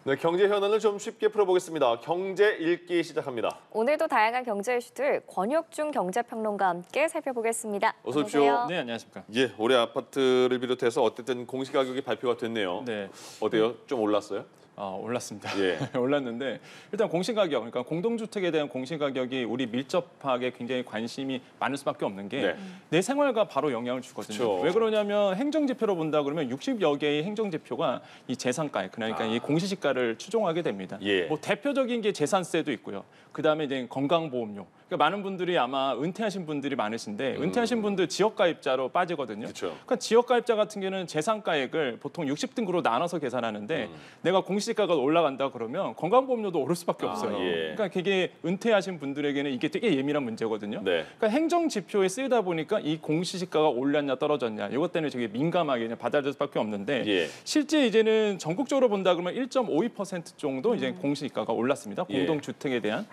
네, 경제 현안을 좀 쉽게 풀어보겠습니다. 경제 읽기 시작합니다. 오늘도 다양한 경제 이슈들 권혁중 경제평론가와 함께 살펴보겠습니다. 어서 오십시오. 네, 안녕하십니까. 예, 올해 아파트를 비롯해서 어쨌든 공시가격이 발표가 됐네요. 네. 어때요? 좀 올랐어요? 올랐습니다. 예. 올랐는데 일단 공시가격, 그러니까 공동주택에 대한 공시가격이 우리 밀접하게 굉장히 관심이 많을 수밖에 없는 게 내 생활과 바로 영향을 주거든요. 그쵸. 왜 그러냐면 행정지표로 본다 그러면 60여 개의 행정지표가 이 재산가액, 그러니까 이 공시지가를 추종하게 됩니다. 예. 뭐 대표적인 게 재산세도 있고요. 그다음에 이제 건강보험료. 그러니까 많은 분들이 아마 은퇴하신 분들이 많으신데 은퇴하신 분들 지역가입자로 빠지거든요. 그쵸. 그러니까 지역가입자 같은 경우는 재산가액을 보통 60등급으로 나눠서 계산하는데 내가 공시지가가 올라간다 그러면 건강보험료도 오를 수밖에 없어요. 예. 그러니까 그게 은퇴하신 분들에게는 이게 되게 예민한 문제거든요. 네. 그러니까 행정지표에 쓰이다 보니까 이 공시지가가 올랐냐 떨어졌냐 이것 때문에 되게 민감하게 그냥 받아들일 수밖에 없는데 예. 실제 이제는 전국적으로 본다 그러면 1.52% 정도 이제 공시지가가 올랐습니다. 예. 공동주택에 대한.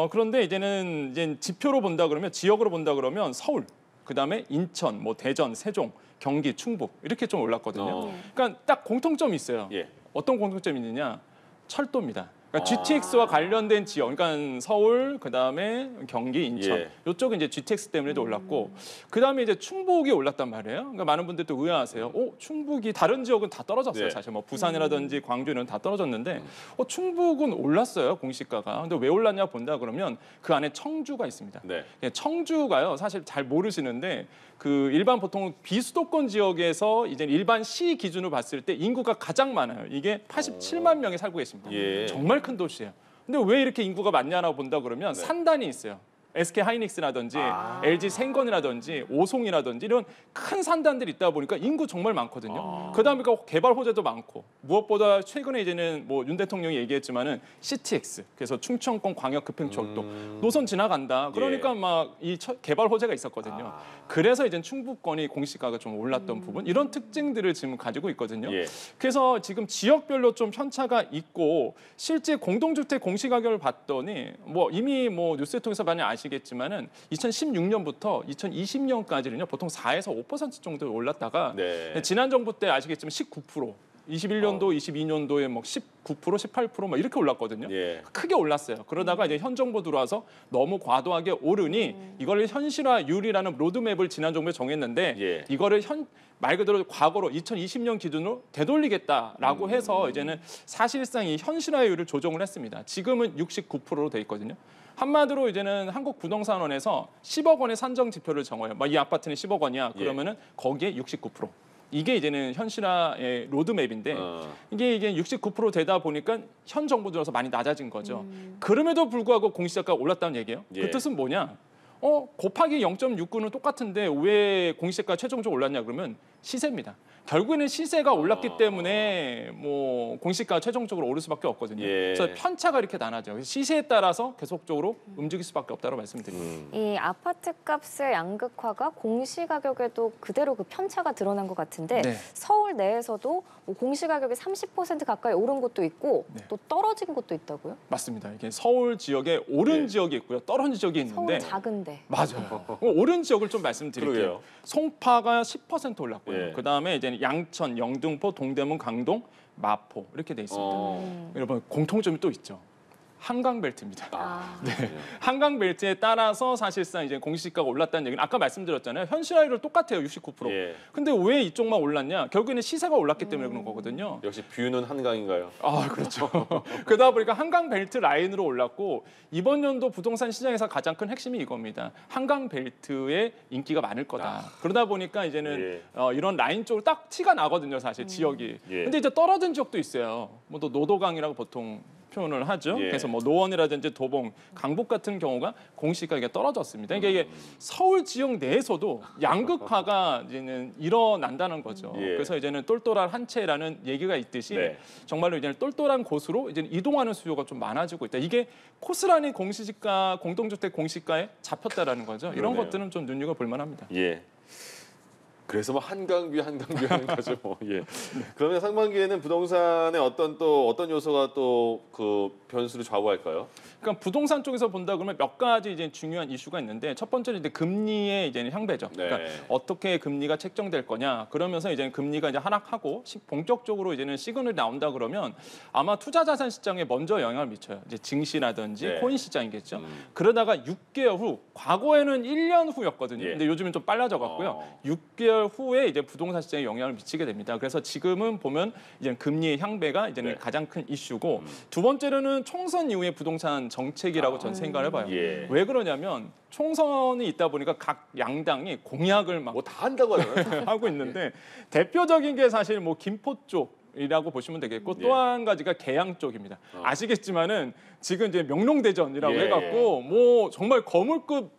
그런데 이제는 이제 지표로 본다 그러면 지역으로 본다 그러면 서울, 그다음에 인천, 뭐 대전, 세종, 경기, 충북 이렇게 좀 올랐거든요. 그러니까 딱 공통점이 있어요. 예. 어떤 공통점이 있느냐? 철도입니다. 그러니까 GTX와 관련된 지역, 그러니까 서울, 그다음에 경기, 인천 예. 이쪽은 이제 GTX 때문에도 올랐고, 그다음에 이제 충북이 올랐단 말이에요. 그러니까 많은 분들이 또 의아하세요. 충북이 다른 지역은 다 떨어졌어요. 네. 사실 뭐 부산이라든지 광주는 다 떨어졌는데, 충북은 올랐어요 공시가가. 근데 왜 올랐냐 본다 그러면 그 안에 청주가 있습니다. 네. 청주가요, 사실 잘 모르시는데 그 일반 보통 비수도권 지역에서 이제 일반 시 기준으로 봤을 때 인구가 가장 많아요. 이게 87만 명이 살고 계십니다. 예. 정말 큰 도시예요. 근데 왜 이렇게 인구가 많냐라고 본다 그러면 산단이 있어요. SK 하이닉스라든지 LG 생건이라든지 오송이라든지 이런 큰 산단들이 있다 보니까 인구 정말 많거든요. 그다음에 개발 호재도 많고, 무엇보다 최근에 이제는 뭐 윤 대통령이 얘기했지만은 CTX, 그래서 충청권 광역 급행철도 노선 지나간다. 그러니까 막 이 개발 호재가 있었거든요. 그래서 이제 충북권이 공시가가 좀 올랐던 부분, 이런 특징들을 지금 가지고 있거든요. 예. 그래서 지금 지역별로 좀 편차가 있고, 실제 공동주택 공시가격을 봤더니 뭐 이미 뭐 뉴스를 통해서 많이 아시겠지만은 2016년부터 2020년까지는요 보통 4에서 5% 정도 올랐다가 네. 지난 정부 때 아시겠지만 19%, 21년도, 22년도에 뭐 19%, 18% 막 이렇게 올랐거든요. 예. 크게 올랐어요. 그러다가 이제 현 정부 들어와서 너무 과도하게 오르니 이거를 현실화율이라는 로드맵을 지난 정부에 정했는데 예. 이거를 말 그대로 과거로 2020년 기준으로 되돌리겠다라고 해서 이제는 사실상 이 현실화율을 조정을 했습니다. 지금은 69%로 돼 있거든요. 한마디로 이제는 한국부동산원에서 10억 원의 산정 지표를 정해요. 이 아파트는 10억 원이야. 그러면은 거기에 69%. 이게 이제는 현실화의 로드맵인데 이게 69% 되다 보니까 현 정부 들어서 많이 낮아진 거죠. 그럼에도 불구하고 공시지가가 올랐다는 얘기예요. 예. 그 뜻은 뭐냐? 곱하기 0.69는 똑같은데 왜 공시지가가 최종적으로 올랐냐 그러면 시세입니다. 결국에는 시세가 올랐기 때문에 뭐 공시지가가 최종적으로 오를 수밖에 없거든요. 예. 그래서 편차가 이렇게 나눠져요. 시세에 따라서 계속적으로 움직일 수밖에 없다고 말씀드립니다. 이 아파트 값의 양극화가 공시가격에도 그대로 그 편차가 드러난 것 같은데 네. 서울 내에서도 뭐 공시가격이 30% 가까이 오른 곳도 있고 또 떨어진 곳도 있다고요? 맞습니다. 이게 서울 지역에 오른 예. 지역이 있고요, 떨어진 지역이 있는데 서울 작은데. 맞아요. 오른 지역을 좀 말씀드릴게요. 그러게요. 송파가 10% 올랐고요. 예. 그다음에 이제 양천, 영등포, 동대문, 강동, 마포 이렇게 돼 있습니다. 여러분 공통점이 또 있죠. 한강벨트입니다. 네. 한강벨트에 따라서 사실상 이제 공시지가가 올랐다는 얘기는 아까 말씀드렸잖아요. 현실화율은 똑같아요, 69%. 예. 근데 왜 이쪽만 올랐냐? 결국에는 시세가 올랐기 때문에 그런 거거든요. 역시 뷰는 한강인가요? 그렇죠. 그러다 보니까 한강벨트 라인으로 올랐고, 이번 연도 부동산 시장에서 가장 큰 핵심이 이겁니다. 한강벨트의 인기가 많을 거다. 그러다 보니까 이제는 이런 라인 쪽으로 딱 티가 나거든요, 사실 지역이. 예. 근데 이제 떨어진 지역도 있어요. 뭐 또 노도강이라고 보통 표현을 하죠. 예. 그래서 뭐 노원이라든지 도봉, 강북 같은 경우가 공시가격이 떨어졌습니다. 그러니까 이게 서울 지역 내에서도 양극화가 이제는 일어난다는 거죠. 예. 그래서 이제는 똘똘한 한 채라는 얘기가 있듯이 네. 정말로 이제는 똘똘한 곳으로 이제 이동하는 수요가 좀 많아지고 있다. 이게 고스란히 공시지가, 공동주택 공시가에 잡혔다라는 거죠. 이런 그러네요. 것들은 좀 눈여겨볼 만합니다. 예. 그래서 뭐 한강뷰 하는 거죠. 뭐. 예. 그러면 상반기에는 부동산의 어떤 요소가 또 그 변수를 좌우할까요? 그러니까 부동산 쪽에서 본다 그러면 몇 가지 이제 중요한 이슈가 있는데 첫 번째는 이제 금리의 이제 향배죠. 네. 그러니까 어떻게 금리가 책정될 거냐. 그러면서 이제 금리가 이제 하락하고 본격적으로 이제는 시그널이 나온다 그러면 아마 투자 자산 시장에 먼저 영향을 미쳐요. 이제 증시라든지 네. 코인 시장이겠죠. 그러다가 6개월 후, 과거에는 1년 후였거든요. 예. 근데 요즘은 좀 빨라져 갔고요. 6개월 후에 이제 부동산 시장에 영향을 미치게 됩니다. 그래서 지금은 보면 이제 금리의 향배가 이제는 네. 가장 큰 이슈고 두 번째로는 총선 이후의 부동산 정책이라고 저는 생각을 해봐요. 예. 왜 그러냐면 총선이 있다 보니까 각 양당이 공약을 막 뭐 다 한다고 하잖아요. 하고 있는데 대표적인 게 사실 뭐 김포 쪽이라고 보시면 되겠고 예. 또 한 가지가 계양 쪽입니다. 아시겠지만은 지금 이제 명롱대전이라고 예, 해갖고 뭐 정말 거물급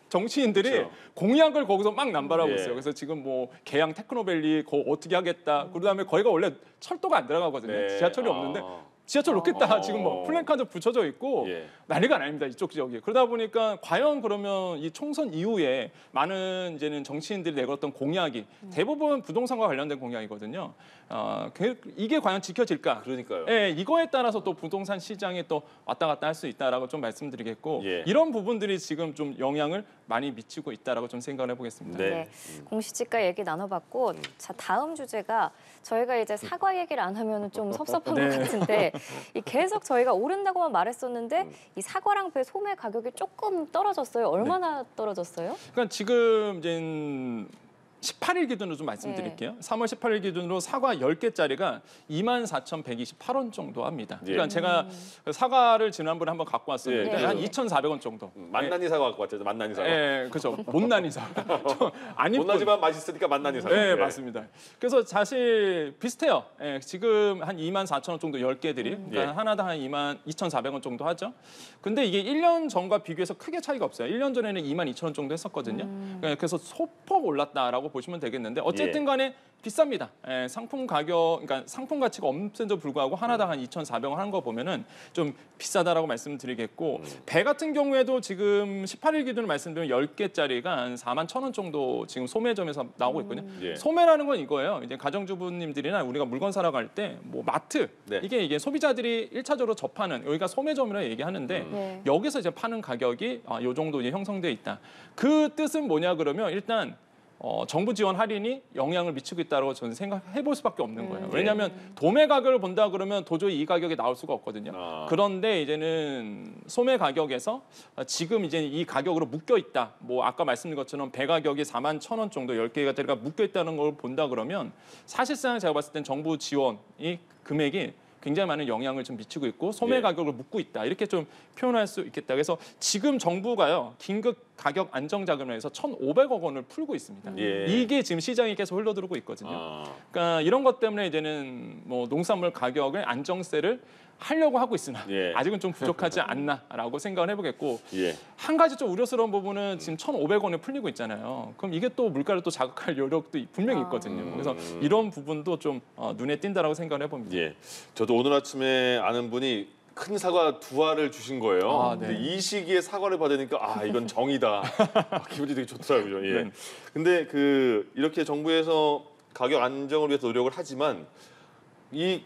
정치인들이 그렇죠. 공약을 거기서 막 남발하고 예. 있어요. 그래서 지금 뭐 계양 테크노밸리 거 어떻게 하겠다. 그다음에 거기가 원래 철도가 안 들어가거든요. 네. 지하철이 없는데 지하철 놓겠다 지금 뭐 플랜카드 붙여져 있고 예. 난리가 나닙니다 이쪽 지역이. 그러다 보니까 과연 그러면 이 총선 이후에 많은 이제는 정치인들이 내걸었던 공약이 대부분 부동산과 관련된 공약이거든요. 이게 과연 지켜질까? 그러니까요. 예, 이거에 따라서 또 부동산 시장이 또 왔다 갔다 할 수 있다라고 좀 말씀드리겠고 예. 이런 부분들이 지금 좀 영향을 많이 미치고 있다라고 좀 생각을 해보겠습니다. 네. 네, 공시지가 얘기 나눠봤고 자 다음 주제가 저희가 이제 사과 얘기를 안 하면 좀 섭섭한 네. 것 같은데 이 계속 저희가 오른다고만 말했었는데 이 사과랑 배 소매 가격이 조금 떨어졌어요. 얼마나 떨어졌어요? 그러니까 지금 이제 18일 기준으로 좀 말씀드릴게요. 3월 18일 기준으로 사과 10개짜리가 24,128원 정도 합니다. 그러니까 제가 사과를 지난번에 한번 갖고 왔었는데 예, 한 예. 2,400원 정도. 만난이 사과 갖고 왔죠. 만난이 사과. 예, 그렇죠. 못난이 사과. 안 이쁜. 못나지만 맛있으니까 만난이 사과. 네, 예. 맞습니다. 그래서 사실 비슷해요. 예, 지금 한 24,000원 정도 10개들이 그러니까 예. 하나당 한 22,400원 정도 하죠. 근데 이게 1년 전과 비교해서 크게 차이가 없어요. 1년 전에는 22,000원 정도 했었거든요. 그래서 소폭 올랐다라고 보시면 되겠는데 어쨌든 간에 비쌉니다. 예, 상품 가격, 그러니까 상품 가치가 엄센데도 불구하고 하나당 한 2,400원 하는 거 보면은 좀 비싸다라고 말씀드리겠고 배 같은 경우에도 지금 18일 기준으로 말씀드리면 10개짜리가 한 41,000원 정도 지금 소매점에서 나오고 있거든요. 예. 소매라는 건 이거예요. 이제 가정주부님들이나 우리가 물건 사러 갈 때 뭐 마트 네. 이게 소비자들이 1차적으로 접하는 여기가 소매점이라고 얘기하는데 네. 여기서 이제 파는 가격이 요 정도 이제 형성돼 있다. 그 뜻은 뭐냐 그러면 일단 정부 지원 할인이 영향을 미치고 있다고 저는 생각해 볼 수밖에 없는 거예요. 왜냐하면 도매 가격을 본다 그러면 도저히 이 가격에 나올 수가 없거든요. 그런데 이제는 소매 가격에서 지금 이제 이 가격으로 묶여 있다. 뭐 아까 말씀드린 것처럼 배 가격이 41,000원 정도 10개가 묶여 있다는 걸 본다 그러면 사실상 제가 봤을 땐 정부 지원이 금액이 굉장히 많은 영향을 좀 미치고 있고 소매 예. 가격을 묶고 있다 이렇게 좀 표현할 수 있겠다. 그래서 지금 정부가요 긴급 가격 안정 자금을 해서 1,500억 원을 풀고 있습니다. 예. 이게 지금 시장에 계속 흘러들어오고 있거든요. 그러니까 이런 것 때문에 이제는 뭐 농산물 가격을 안정세를 하려고 하고 있으나 예. 아직은 좀 부족하지 않나라고 생각을 해보겠고 예. 한 가지 좀 우려스러운 부분은 지금 1,500원에 풀리고 있잖아요. 그럼 이게 또 물가를 또 자극할 여력도 분명히 있거든요. 그래서 이런 부분도 좀 눈에 띈다라고 생각을 해봅니다. 예. 저도 오늘 아침에 아는 분이 큰 사과 2알을 주신 거예요. 아, 네. 근데 이 시기에 사과를 받으니까 이건 정이다. 기분이 되게 좋더라고요. 예. 네. 근데 이렇게 정부에서 가격 안정을 위해서 노력을 하지만 이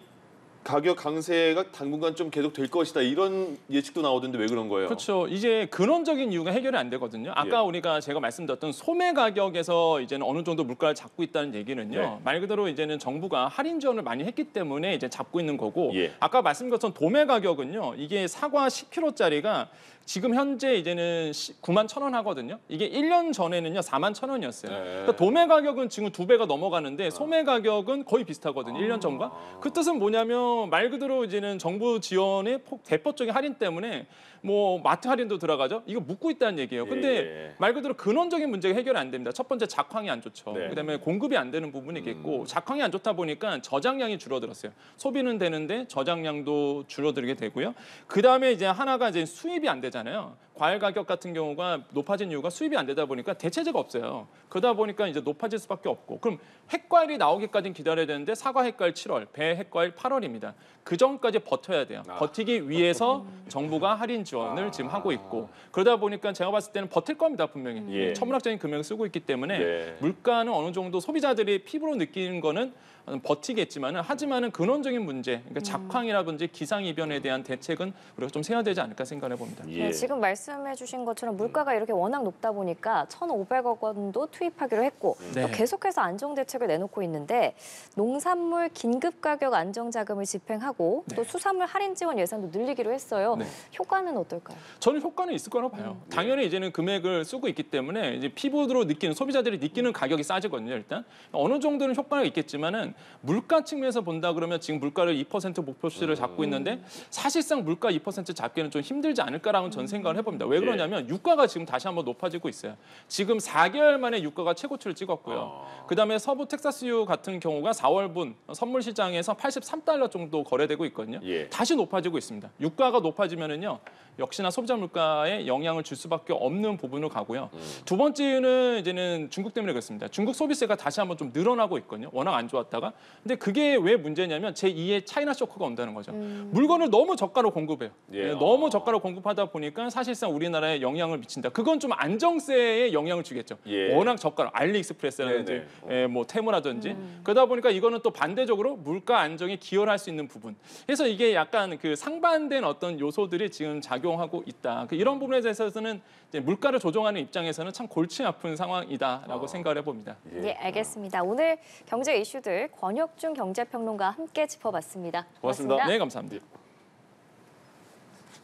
가격 강세가 당분간 좀 계속 될 것이다 이런 예측도 나오던데 왜 그런 거예요? 그렇죠. 이제 근원적인 이유가 해결이 안 되거든요. 아까 예. 우리가 제가 말씀드렸던 소매 가격에서 이제는 어느 정도 물가를 잡고 있다는 얘기는요. 네. 말 그대로 이제는 정부가 할인 지원을 많이 했기 때문에 이제 잡고 있는 거고 예. 아까 말씀드린 것처럼 도매 가격은요. 이게 사과 10kg짜리가 지금 현재 이제는 91,000원 하거든요. 이게 1년 전에는요 41,000원이었어요. 네. 그러니까 도매 가격은 지금 2배가 넘어가는데 소매 가격은 거의 비슷하거든요. 1년 전과. 그 뜻은 뭐냐면 말 그대로 이제는 정부 지원의 대폭적인 할인 때문에 뭐 마트 할인도 들어가죠. 이거 묶고 있다는 얘기예요. 근데 예. 말 그대로 근원적인 문제가 해결이 안 됩니다. 첫 번째 작황이 안 좋죠. 네. 그다음에 공급이 안 되는 부분이겠고 작황이 안 좋다 보니까 저장량이 줄어들었어요. 소비는 되는데 저장량도 줄어들게 되고요. 그다음에 이제 하나가 이제 수입이 안 되잖아요. 과일 가격 같은 경우가 높아진 이유가 수입이 안 되다 보니까 대체제가 없어요. 그러다 보니까 이제 높아질 수밖에 없고 그럼 핵과일이 나오기까지는 기다려야 되는데 사과 핵과일 7월, 배 핵과일 8월입니다. 그 전까지 버텨야 돼요. 버티기 위해서 정부가 할인 지원을 지금 하고 있고 그러다 보니까 제가 봤을 때는 버틸 겁니다 분명히. 예. 천문학적인 금액을 쓰고 있기 때문에 네. 물가는 어느 정도 소비자들이 피부로 느끼는 거는 버티겠지만은 하지만은 근원적인 문제, 그러니까 작황이라든지 기상이변에 대한 대책은 우리가 좀 세워야 되지 않을까 생각해 봅니다. 예. 네, 지금 말씀해주신 것처럼 물가가 이렇게 워낙 높다 보니까 1,500억 원도 투입하기로 했고 네. 또 계속해서 안정 대책을 내놓고 있는데 농산물 긴급 가격 안정 자금을 집행하고 또 수산물 할인 지원 예산도 늘리기로 했어요. 네. 효과는 어떨까요? 저는 효과는 있을 거라고 봐요. 당연히 이제는 금액을 쓰고 있기 때문에 이제 피부로 느끼는 소비자들이 느끼는 가격이 싸지거든요. 일단 어느 정도는 효과가 있겠지만은 물가 측면에서 본다 그러면 지금 물가를 2% 목표치를 잡고 있는데 사실상 물가 2% 잡기는 좀 힘들지 않을까라는 전 생각을 해봅니다. 왜 그러냐면 유가가 지금 다시 한번 높아지고 있어요. 지금 4개월 만에 유가가 최고치를 찍었고요. 그다음에 서부 텍사스유 같은 경우가 4월분 선물 시장에서 83달러 정도 거래되고 있거든요. 예. 다시 높아지고 있습니다. 유가가 높아지면은요. 역시나 소비자 물가에 영향을 줄 수밖에 없는 부분으로 가고요. 두 번째는 이제는 중국 때문에 그렇습니다. 중국 소비세가 다시 한번 좀 늘어나고 있거든요. 워낙 안 좋았다가. 근데 그게 왜 문제냐면 제2의 차이나 쇼크가 온다는 거죠. 물건을 너무 저가로 공급해요. 예. 너무 저가로 공급하다 보니까 사실상 우리나라에 영향을 미친다. 그건 좀 안정세에 영향을 주겠죠. 예. 워낙 저가로 알리익스프레스라든지 뭐 테무라든지 그러다 보니까 이거는 또 반대적으로 물가 안정에 기여를 할 수 있는 부분. 그래서 이게 약간 그 상반된 어떤 요소들이 지금 작용하고 있다. 이런 부분에 대해서는 이제 물가를 조정하는 입장에서는 참 골치 아픈 상황이다라고 생각을 해봅니다. 네, 알겠습니다. 오늘 경제 이슈들 권혁준 경제평론가와 함께 짚어봤습니다. 고맙습니다. 네, 감사합니다.